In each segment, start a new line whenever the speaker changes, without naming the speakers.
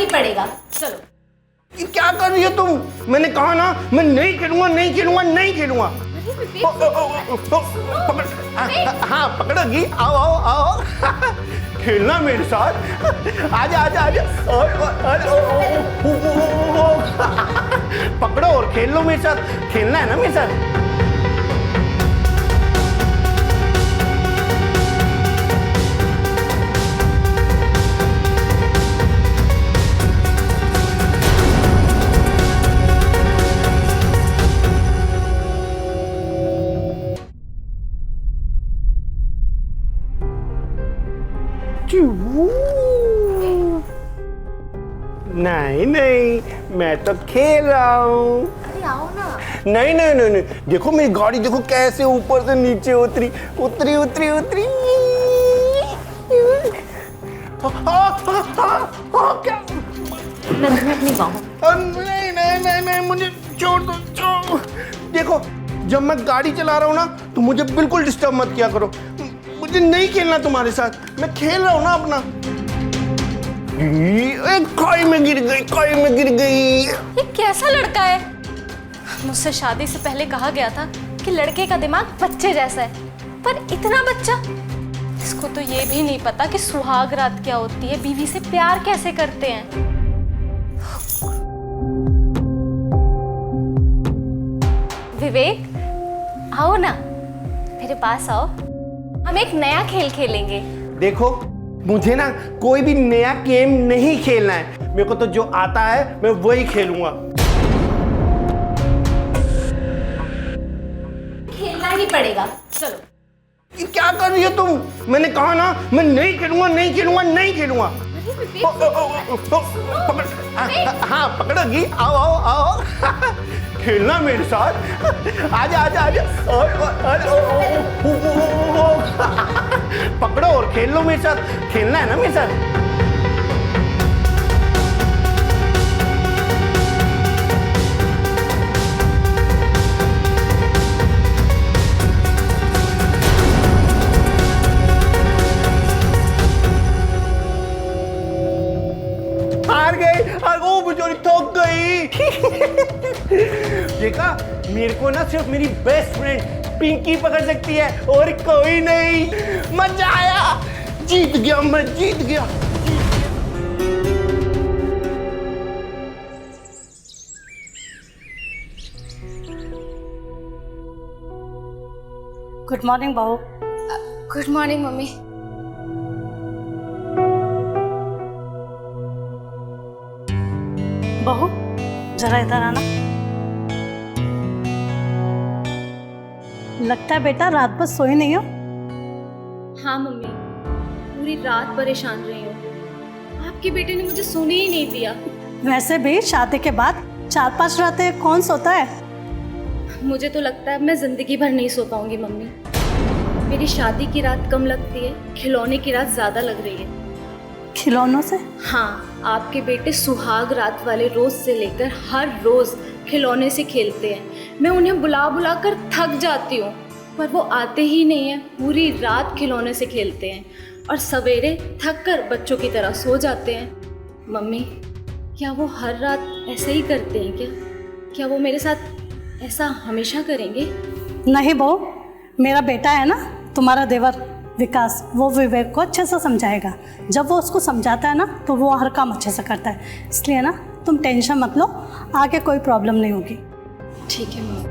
ही पड़ेगा। चलो।
ये क्या कर रही हो तुम? मैंने कहा ना मैं नहीं खेलूंगा, नहीं खेलूंगा, नहीं खेलूंगा। पकड़, हाँ पकड़ोगी। आओ आओ आओ खेलना मेरे साथ। आजा आजा आजा। पकड़ो और खेल लो मेरे साथ। खेलना है ना मेरे साथ। नहीं नहीं मैं तो खेल रहा हूँ।
अरे आओ ना।
नहीं नहीं नहीं नहीं, देखो मेरी गाड़ी देखो कैसे ऊपर से नीचे उतरी उतरी उतरी उतरी। क्या?
मैं अपनी बाहों।
नहीं नहीं नहीं नहीं मुझे छोड़ दो, छोड़। देखो जब मैं गाड़ी चला रहा हूँ ना तो मुझे बिल्कुल डिस्टर्ब मत किया करो। मुझे नहीं खेलना तुम्हारे साथ, मैं खेल रहा हूँ ना अपना। खाई में गिर गई, खाई में गिर गई।
ये कैसा लड़का है? मुझसे शादी से पहले कहा गया था कि लड़के का दिमाग बच्चे जैसा है, पर इतना बच्चा। इसको तो ये भी नहीं पता कि सुहाग रात क्या होती है, बीवी से प्यार कैसे करते हैं। विवेक आओ ना, मेरे पास आओ, हम एक नया खेल खेलेंगे।
देखो मुझे ना कोई भी नया गेम नहीं खेलना है, मेरे को तो जो आता है मैं वही खेलूंगा।
खेलना ही पड़ेगा। चलो।
ये क्या कर रही हो तुम? मैंने कहा ना मैं नहीं खेलूंगा, नहीं खेलूंगा, नहीं खेलूंगा। पकड़, हाँ पकड़ोगी। आओ आओ आओ खेलना मेरे साथ। आजा आजा आजा। पकड़ो और खेल लो मेरे साथ। खेलना है ना मेरे साथ। हार गई। ओ बेचारी थक गई। देखा मेरे को ना सिर्फ मेरी बेस्ट फ्रेंड पिंकी पकड़ सकती है और कोई नहीं। मजा आया, जीत गया, मैं जीत गया।
गुड मॉर्निंग बहू।
Good morning mummy.
बहू जरा इधर आना। लगता है बेटा रात भर सोई नहीं हो।
हाँ मम्मी, पूरी रात परेशान रही हूँ। आपके बेटे ने मुझे सोने ही नहीं दिया।
वैसे भी शादी के बाद 4-5 रातें कौन सोता है।
मुझे तो लगता है मैं जिंदगी भर नहीं सो पाऊंगी मम्मी। मेरी शादी की रात कम लगती है, खिलौने की रात ज्यादा लग रही है।
खिलौनों से?
हाँ, आपके बेटे सुहाग रात वाले रोज से लेकर हर रोज खिलौने से खेलते हैं। मैं उन्हें बुला बुला कर थक जाती हूँ, पर वो आते ही नहीं हैं। पूरी रात खिलौने से खेलते हैं और सवेरे थक कर बच्चों की तरह सो जाते हैं। मम्मी, क्या वो हर रात ऐसे ही करते हैं क्या? क्या वो मेरे साथ ऐसा हमेशा करेंगे?
नहीं बहू, मेरा बेटा है ना तुम्हारा देवर विकास, वो विवेक को अच्छे से समझाएगा। जब वो उसको समझाता है ना तो वो हर काम अच्छे से करता है। इसलिए ना तुम टेंशन मत लो, आगे कोई प्रॉब्लम नहीं होगी।
ठीक है मम्मी।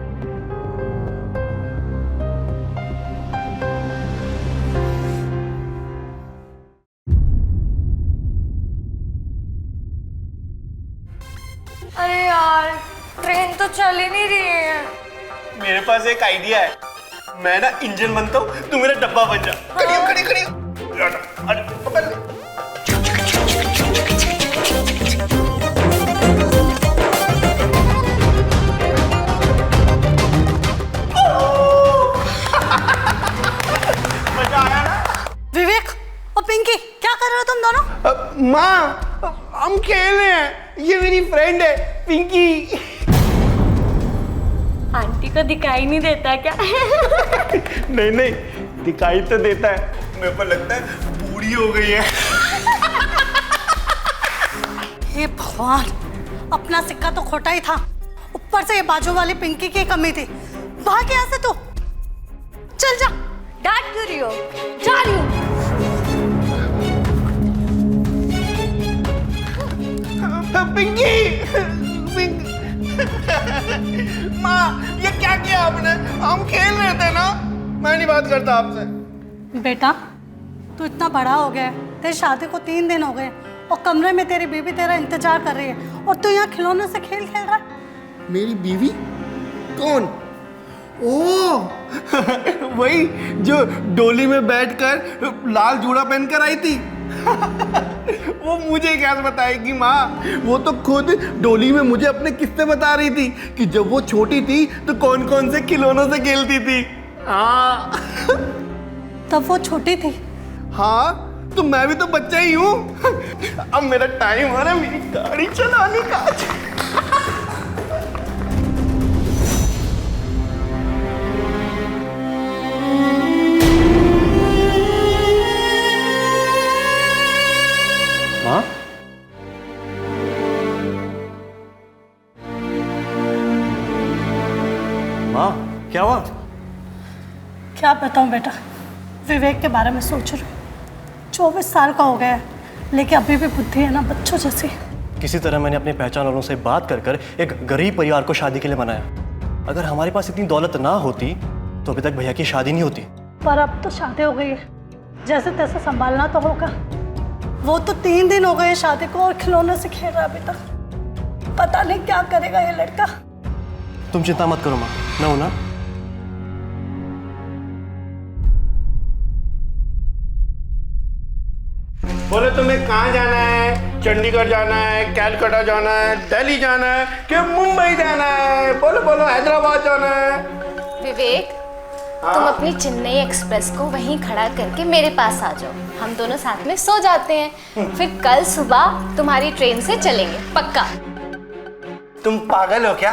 अरे यार, ट्रेन तो चल ही नहीं रही है।
मेरे पास एक आइडिया है, मैं ना इंजन बनता हूँ, तू मेरा डब्बा बन जा। खड़ी खड़ी खड़ी। अरे पकड़ ले। मजा आया ना?
विवेक और पिंकी क्या कर रहे हो तुम दोनों?
माँ हम खेल रहे हैं, ये मेरी फ्रेंड है पिंकी।
आंटी को दिखाई नहीं देता क्या?
नहीं नहीं दिखाई तो देता है, मेरे को लगता है बूढ़ी हो गई है।
ये भगवान, अपना सिक्का तो खोटा ही था, ऊपर से ये बाजू वाली पिंकी की कमी थी। भाग यहाँ से तू, चल जा।
डांट क्यों रही हो? जा रही हूँ।
पिंकी, माँ ये क्या किया आपने? हम खेल रहे थे ना, मैं नहीं बात करता आपसे।
बेटा तू इतना बड़ा हो गया है, तेरी शादी को 3 दिन हो गए और कमरे में तेरी बीवी तेरा इंतजार कर रही है और तू यहाँ खिलौने से खेल रहा है।
मेरी बीवी? कौन? ओह वही जो डोली में बैठकर लाल जूड़ा पहनकर आई थी। वो मुझे क्या बताएगी माँ, वो तो खुद डोली में मुझे अपने किस्से बता रही थी कि जब वो छोटी थी तो कौन कौन से खिलौनों से खेलती थी। हाँ
तब वो छोटी थी।
हाँ तो मैं भी तो बच्चा ही हूँ। अब मेरा टाइम हो रहा है मेरी गाड़ी चलाने का।
माँ? माँ क्या हुआ?
क्या बताऊँ बेटा, विवेक के बारे में सोच रही हूँ। 24 साल का हो गया है लेकिन अभी भी बुद्धि है ना बच्चों जैसी।
किसी तरह मैंने अपनी पहचान वालों से बात कर कर एक गरीब परिवार को शादी के लिए मनाया। अगर हमारे पास इतनी दौलत ना होती तो अभी तक भैया की शादी नहीं होती।
पर अब तो शादी हो गई है, जैसे तैसे संभालना तो होगा। वो तो 3 दिन हो गए शादी को और खिलौने से खेल रहा है अभी तक। पता नहीं क्या करेगा ये लड़का।
तुम चिंता मत करो माँ, मैं हूं ना।
बोले तुम्हें कहाँ जाना है? चंडीगढ़ जाना है, कैलकाटा जाना है, दिल्ली जाना है कि मुंबई जाना है? बोलो बोलो, हैदराबाद जाना है?
विवेक, तुम अपनी चेन्नई एक्सप्रेस को वहीं खड़ा करके मेरे पास आ जाओ, हम दोनों साथ में सो जाते हैं, फिर कल सुबह तुम्हारी ट्रेन से चलेंगे, पक्का।
तुम पागल हो क्या?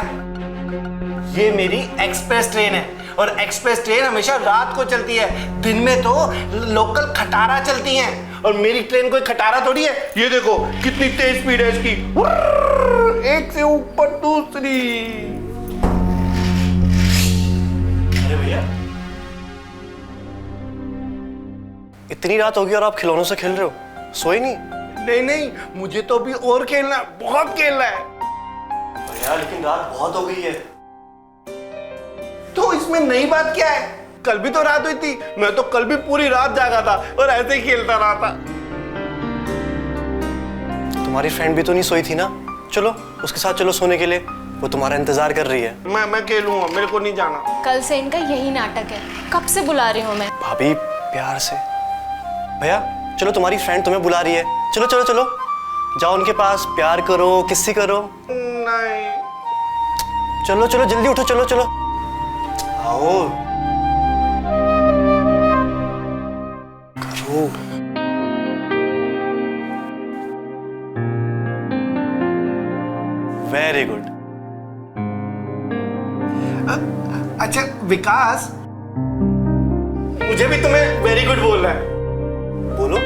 ये मेरी एक्सप्रेस ट्रेन है और एक्सप्रेस ट्रेन हमेशा रात को चलती है, दिन में तो लोकल खटारा चलती हैं और मेरी ट्रेन कोई खटारा थोड़ी है। ये देखो कितनी तेज स्पीड है इसकी, एक से ऊपर दूसरी।
अरे भैया, इतनी रात होगी और आप खिलौनों से खेल रहे हो? सोए नहीं?
नहीं नहीं, मुझे तो अभी और खेलना है, बहुत खेलना है।
भैया लेकिन रात बहुत हो गई है।
तो इसमें नई बात क्या है? कल भी तो रात हुई थी, मैं तो कल भी पूरी रात जागा था और ऐसे ही खेलता रहा था।
तुम्हारी फ्रेंड भी तो नहीं सोई थी ना? चलो उसके साथ चलो सोने के लिए, वो तुम्हारा इंतजार कर रही है।
मैं खेलूंगा, मेरे को नहीं जाना।
कल से इनका यही नाटक है, कब से बुला रही हूँ मैं।
भाभी प्यार से। भैया चलो, तुम्हारी फ्रेंड तुम्हें बुला रही है, चलो चलो चलो, जाओ उनके पास, प्यार करो, किस्सी करो।
नहीं
चलो चलो जल्दी उठो, चलो चलो आओ करो। Very good.
अच्छा विकास, मुझे भी तुम्हें वेरी गुड बोलना है।
बोलो।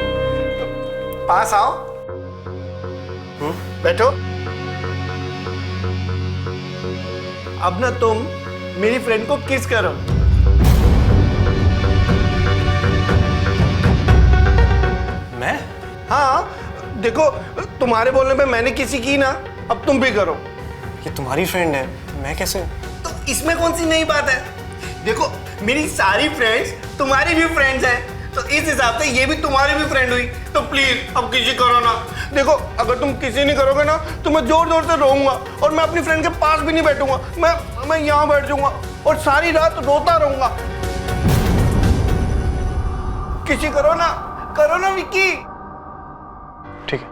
पास आओ। बैठो। अब ना तुम मेरी फ्रेंड को किस करो।
मैं?
हाँ देखो, तुम्हारे बोलने पे मैंने किसी की ना, अब तुम भी करो।
ये तुम्हारी फ्रेंड है, मैं कैसे?
तो इसमें कौन सी नई बात है? देखो मेरी सारी फ्रेंड्स तुम्हारी भी फ्रेंड्स हैं, तो इस हिसाब से ये भी तुम्हारी भी फ्रेंड हुई। तो प्लीज अब किसी करो ना। देखो अगर तुम किसी नहीं करोगे ना तो मैं जोर जोर से रोऊंगा और मैं अपनी फ्रेंड के पास भी नहीं बैठूंगा, मैं यहाँ बैठ जाऊंगा और सारी रात रोता रहूंगा। किसी करो ना विक्की।
ठीक है।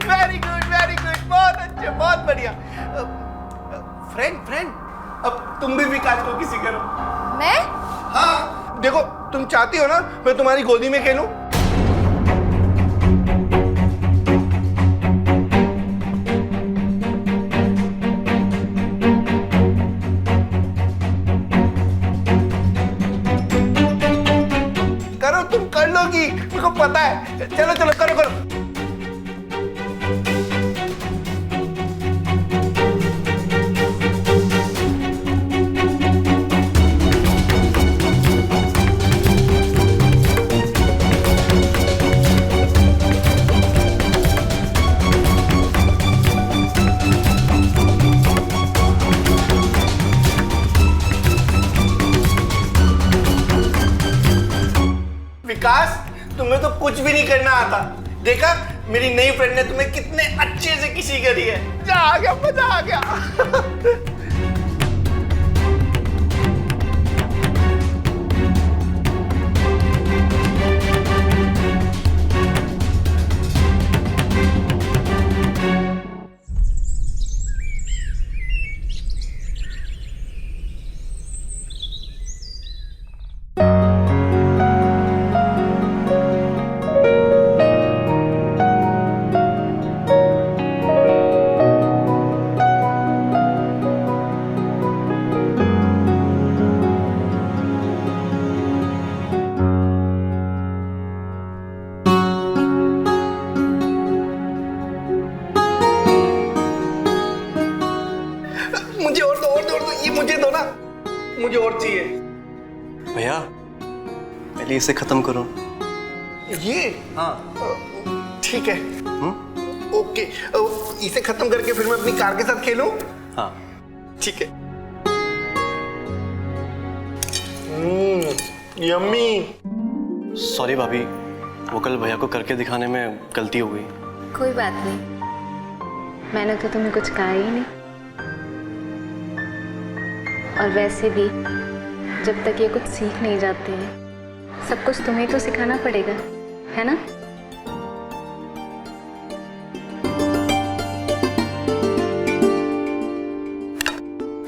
वेरी गुड, बहुत अच्छे, बहुत बढ़िया। फ्रेंड अब तुम भी विकास को किसी करो।
मैं?
हाँ देखो तुम चाहती हो ना मैं तुम्हारी गोदी में खेलूं? करो, तुम कर लोगी, मेरे को पता है। चलो चलो करो करो। विकास, तुम्हें तो कुछ भी नहीं करना आता। देखा मेरी नई फ्रेंड ने तुम्हें कितने अच्छे से किसी करी है। मजा आ गया, मजा आ गया। मुझे और दो, और दो, और दो। ये मुझे दो ना, मुझे और चाहिए।
भैया पहले इसे खत्म करो।
ये? हाँ ठीक है। ओके, इसे खत्म करके फिर मैं अपनी कार के साथ खेलूं?
हाँ
ठीक है। यम्मी।
सॉरी भाभी, वो कल भैया को करके दिखाने में गलती हो गई।
कोई बात नहीं, मैंने तो तुम्हें कुछ कहा ही नहीं। और वैसे भी जब तक ये कुछ सीख नहीं जाते हैं सब कुछ तुम्हें तो सिखाना पड़ेगा, है ना?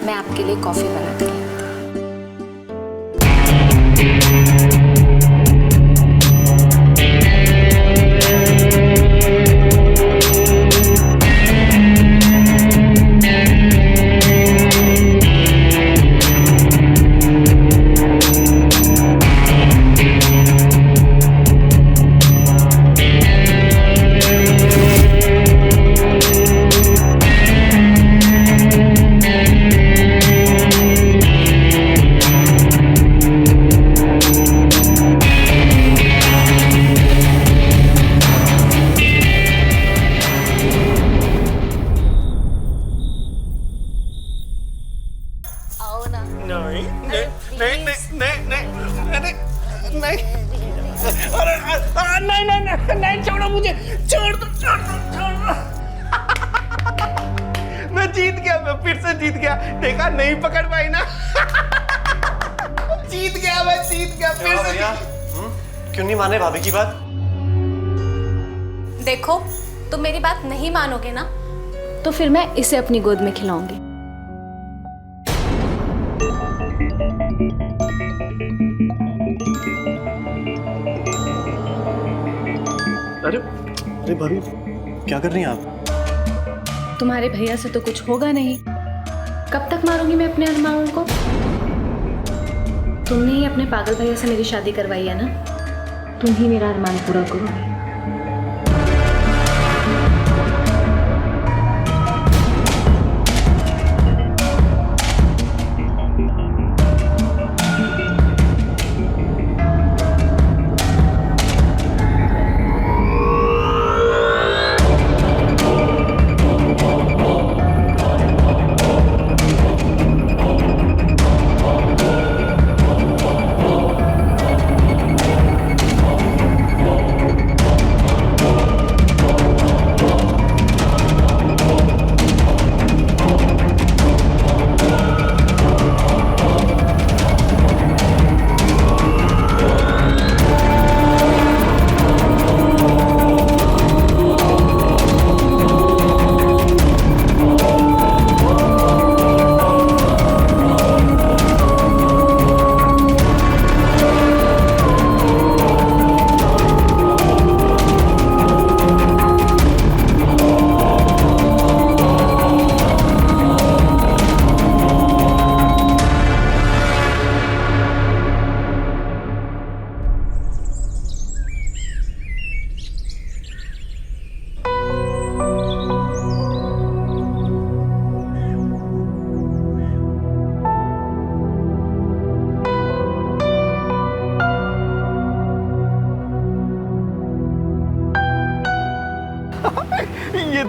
मैं आपके लिए कॉफी बना के लाई।
नहीं छोड़ो मुझे, छोड़ दो, छोड़ दो, छोड़ दो। मैं जीत गया, मैं फिर से जीत गया। देखा, नहीं पकड़ पाई ना। जीत गया, मैं जीत गया फिर से।
क्यों नहीं माने भाभी की बात?
देखो तुम मेरी बात नहीं मानोगे ना तो फिर मैं इसे अपनी गोद में खिलाऊंगी।
अरे अरे भाभी क्या कर रही हैं आप?
तुम्हारे भैया से तो कुछ होगा नहीं। कब तक मारूंगी मैं अपने अरमानों को? तुमने ही अपने पागल भैया से मेरी शादी करवाई है ना, तुम ही मेरा अरमान पूरा करो।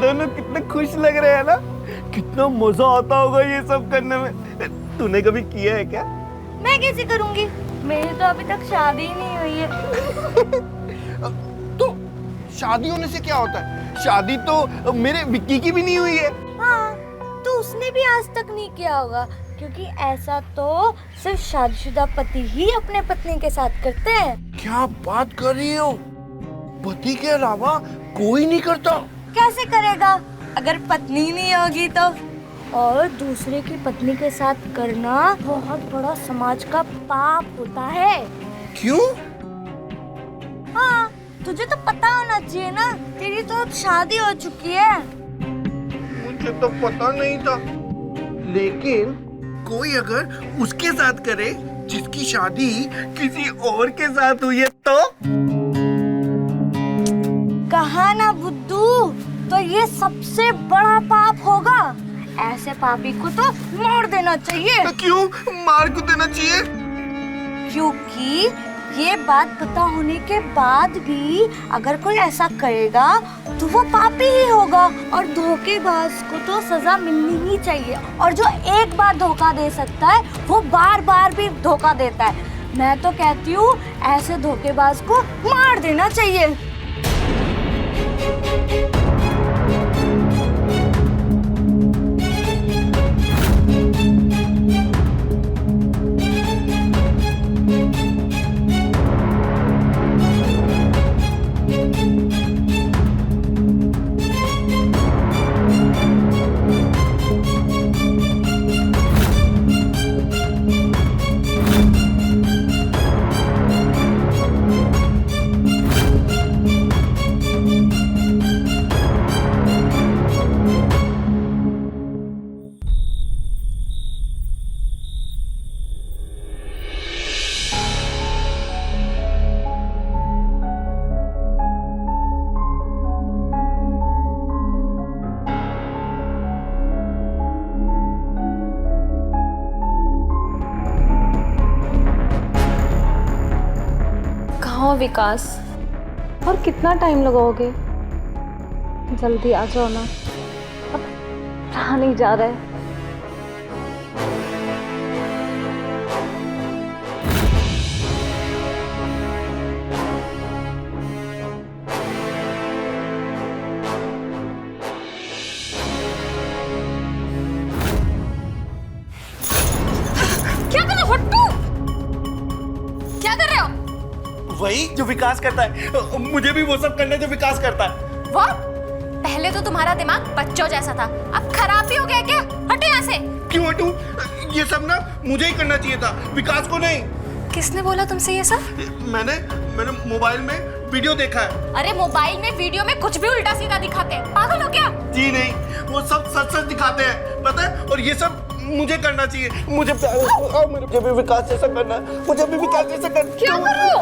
दोनों कितने खुश लग रहे हैं ना। कितना मजा आता होगा ये सब करने में। तूने कभी किया है क्या?
मैं कैसे करूंगी, मेरी तो अभी तक शादी ही नहीं हुई है।
तो शादी होने से क्या होता है? शादी तो मेरे विक्की की भी नहीं हुई है।
हाँ, तो उसने भी आज तक नहीं किया होगा, क्योंकि ऐसा तो सिर्फ शादीशुदा पति ही अपने पत्नी के साथ करते हैं।
क्या बात कर रही हो? पति के अलावा कोई नहीं करता?
कैसे करेगा अगर पत्नी नहीं होगी तो? और दूसरे की पत्नी के साथ करना बहुत बड़ा समाज का पाप होता है।
क्यों?
हाँ, तुझे तो पता होना चाहिए ना, तेरी तो शादी हो चुकी है।
मुझे तो पता नहीं था। लेकिन कोई अगर उसके साथ करे जिसकी शादी किसी और के साथ हुई है तो?
कहा ना बुद्धू, तो ये सबसे बड़ा पाप होगा। ऐसे पापी को तो मार देना चाहिए।
क्यों मार क्यों देना चाहिए?
क्योंकि ये बात पता होने के बाद भी अगर कोई ऐसा करेगा तो वो पापी ही होगा, और धोखेबाज को तो सजा मिलनी ही चाहिए। और जो एक बार धोखा दे सकता है वो बार बार भी धोखा देता है। मैं तो कहती हूँ ऐसे धोखेबाज को मार देना चाहिए।
विकास, और कितना टाइम लगाओगे? जल्दी आ जाओ ना, अब रहा नहीं जा रहा है।
क्या कर रहे हो हट्टू? क्या कर रहे हो?
वही जो विकास करता है। मुझे भी वो सब करना है जो विकास करता है।
वो पहले तो तुम्हारा दिमाग बच्चों जैसा था, अब खराब ही हो गया क्या? हटो यहाँ से।
क्यों हटूं? ये सब ना मुझे ही करना चाहिए था, विकास को नहीं।
किसने बोला तुमसे ये सब?
मैंने मोबाइल में वीडियो देखा है।
अरे मोबाइल में वीडियो में कुछ भी उल्टा सीधा दिखाते हैं, पागल हो क्या?
जी नहीं, वो सब सच सच दिखाते हैं, पता है? और ये सब मुझे करना चाहिए। मुझे भी विकास जैसा करना है। मुझे भी विकास जैसा करना।
क्या कर रहे हो?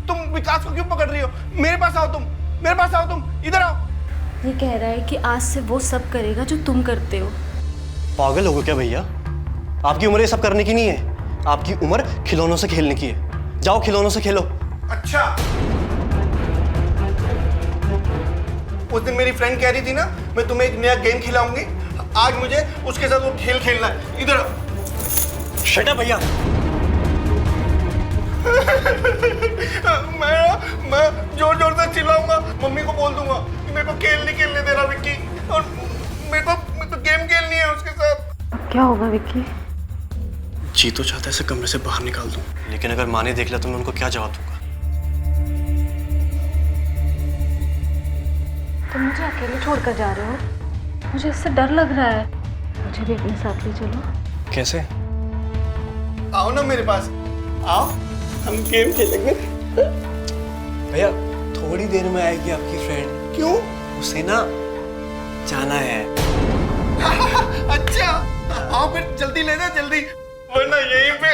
तुम विकास को क्यों पकड़ रही हो? मेरे पास आओ, मेरे पास आओ, तुम इधर आओ।
ये कह रहा है कि आज से वो सब करेगा जो तुम करते हो।
पागल हो गए क्या भैया? आपकी उम्र ये सब करने की नहीं है, आपकी उम्र खिलौनों से खेलने की है। जाओ खिलौनों से खेलो।
अच्छा, उस दिन मेरी फ्रेंड कह रही थी ना मैं तुम्हें एक नया गेम खिलाऊंगी, आज मुझे उसके साथ वो खेल खेलना है। इधर आओ।
शट अप भैया।
मैं जोर जोर से चिल्लाऊंगा, मम्मी को बोल दूंगा कि मेरे को खेल नहीं खेलने दे रहा विक्की, और मेरे को गेम खेलनी है उसके साथ।
क्या होगा विक्की?
जी तो चाहता है इसे कमरे से बाहर निकाल दूं, लेकिन अगर माँ ने देख लिया तो मैं उनको क्या जवाब दूंगा?
तुम मुझे अकेले छोड़कर जा रहे हो? मुझे इससे डर लग रहा है। मुझे भी अपने साथ ले चलो।
कैसे?
आओ ना मेरे पास, आओ, हम गेम खेलेंगे।
भैया थोड़ी देर में आएगी आपकी फ्रेंड।
क्यों?
उसे ना जाना है।
अच्छा, आओ फिर जल्दी ले जा, जल्दी, वरना यहीं पे।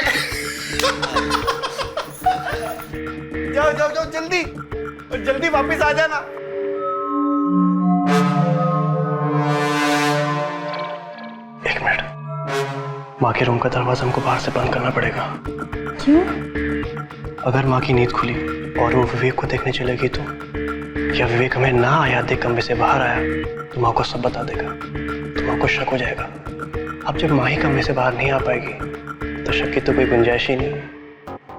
जाओ जाओ जाओ जल्दी, और जल्दी वापस आ जाना।
एक मिनट। माँ के रूम का दरवाजा हमको बाहर से बंद करना पड़ेगा।
क्यों?
अगर माँ की नींद खुली और वो विवेक को देखने चलेगी तो, या विवेक हमें ना आया देख कमरे से बाहर आया तो माँ को सब बता देगा, तो माँ को शक हो जाएगा। अब जब माँ ही कमरे से बाहर नहीं आ पाएगी तो शक की तो कोई गुंजाइश ही नहीं।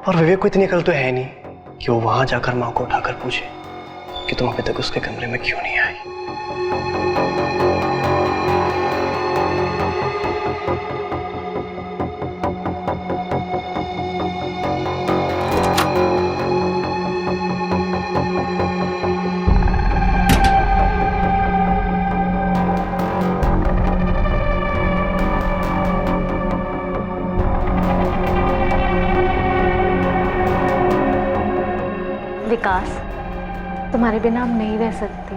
और विवेक को इतनी अकल तो है नहीं कि वो वहां जाकर माँ को उठाकर पूछे कि तुम अभी तक उसके कमरे में क्यों नहीं आई।
विकास, तुम्हारे बिना हम नहीं रह सकती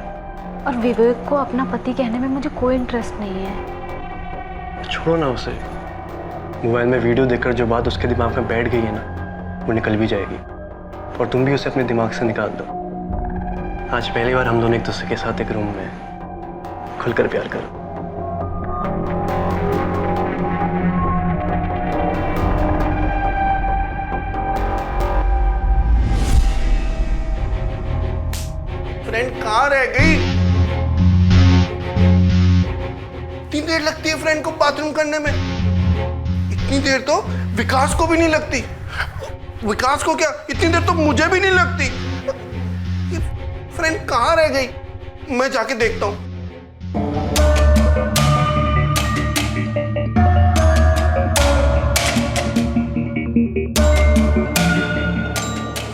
और विवेक को अपना पति कहने में मुझे कोई इंटरेस्ट नहीं है।
छोड़ो ना उसे। मोबाइल में वीडियो देखकर जो बात उसके दिमाग में बैठ गई है ना, वो निकल भी जाएगी और तुम भी उसे अपने दिमाग से निकाल दो। आज पहली बार हम दोनों एक दूसरे के साथ एक रूम में खुलकर प्यार करो।
फ्रेंड कहाँ रह गई? इतनी देर लगती है फ्रेंड को बाथरूम करने में। इतनी देर तो विकास को भी नहीं लगती। विकास को क्या, इतनी देर तो मुझे भी नहीं लगती। ये फ्रेंड कहाँ रह गई? मैं जाके देखता हूँ।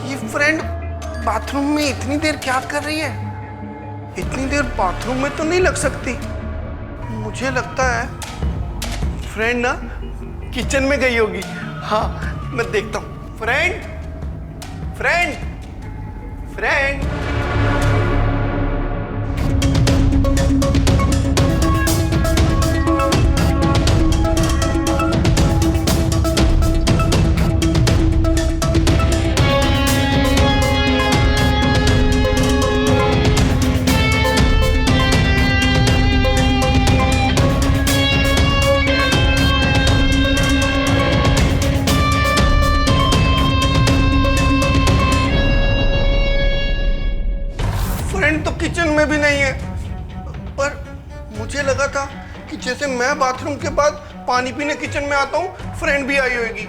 ये फ्रेंड बाथरूम में इतनी देर क्या कर रही है? इतनी देर बाथरूम में तो नहीं लग सकती। मुझे लगता है फ्रेंड ना किचन में गई होगी। हाँ, मैं देखता हूँ। Friend, friend, friend. तो किचन में भी नहीं है, पर मुझे लगा था कि जैसे मैं बाथरूम के बाद पानी पीने किचन में आता हूँ फ्रेंड भी आई होगी,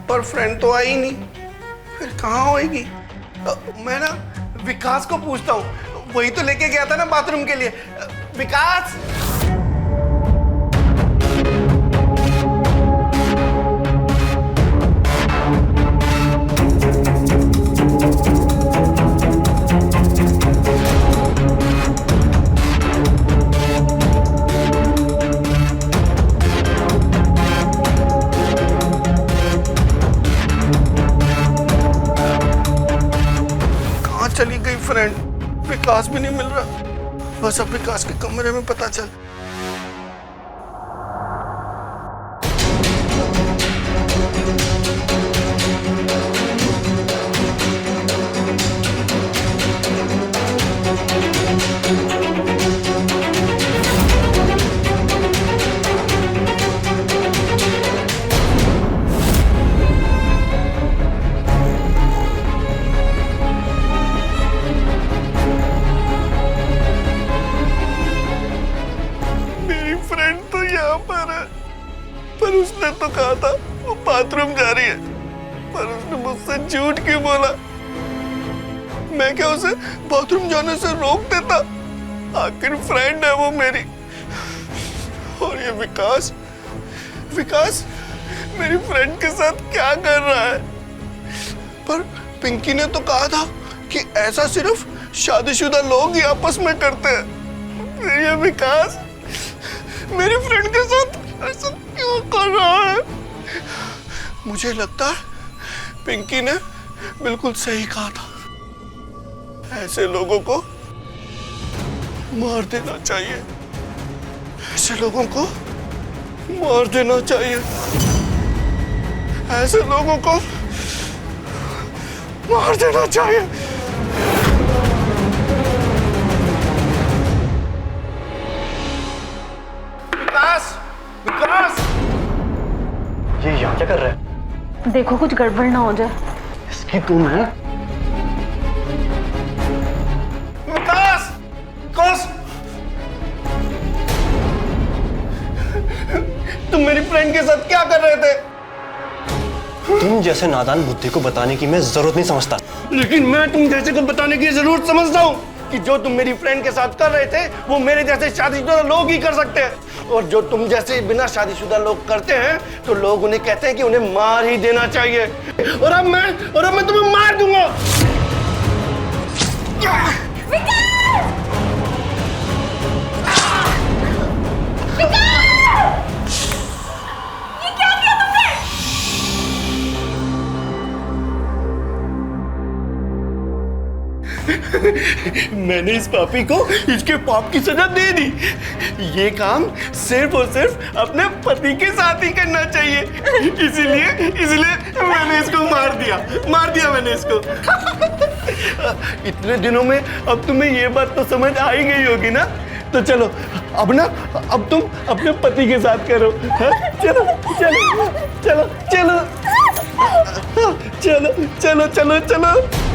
पर फ्रेंड तो आई नहीं। फिर कहाँ होगी? मैं ना विकास को पूछता हूँ, वही तो लेके गया था ना बाथरूम के लिए। विकास, चली गई फ्रेंड? विकास भी नहीं मिल रहा। बस अब विकास के कमरे में पता चल। पर उसने तो कहा था वो बाथरूम जा रही है, पर उसने मुझसे झूठ क्यों बोला? मैं क्या उसे बाथरूम जाने से रोक देता? आखिर फ्रेंड है वो मेरी। और ये विकास, विकास मेरी फ्रेंड के साथ क्या कर रहा है? पर पिंकी ने तो कहा था कि ऐसा सिर्फ शादीशुदा लोग ही आपस में करते हैं। फिर ये विकास मेरी फ्रेंड के साथ ऐसा क्यों कर रहा है? मुझे लगता है पिंकी ने बिल्कुल सही कहा था। ऐसे लोगों को मार देना चाहिए। ऐसे लोगों को मार देना चाहिए। ऐसे लोगों को मार देना चाहिए। विकास, विकास,
क्या कर रहा है?
देखो कुछ गड़बड़ ना हो जाए।
इसकी तुम है?
विकास! विकास! तुम मेरी फ्रेंड के साथ क्या कर रहे थे?
तुम जैसे नादान बुद्धि को बताने की मैं जरूरत नहीं समझता।
लेकिन मैं तुम जैसे को बताने की जरूरत समझता हूँ कि जो तुम मेरी फ्रेंड के साथ कर रहे थे वो मेरे जैसे शादीशुदा लोग ही कर सकते हैं, और जो तुम जैसे बिना शादीशुदा लोग करते हैं तो लोग उन्हें कहते हैं कि उन्हें मार ही देना चाहिए। और अब मैं तुम्हें मार दूंगा। मैंने इस पापी को इसके पाप की सजा दे दी। ये काम सिर्फ और सिर्फ अपने पति के साथ ही करना चाहिए, इसीलिए मैंने इसको मार दिया मैंने इसको। इतने दिनों में अब तुम्हें ये बात तो समझ आ ही गई होगी ना? तो चलो अब तुम अपने पति के साथ करो। हाँ? चलो चलो चलो चलो चलो चलो चलो चलो।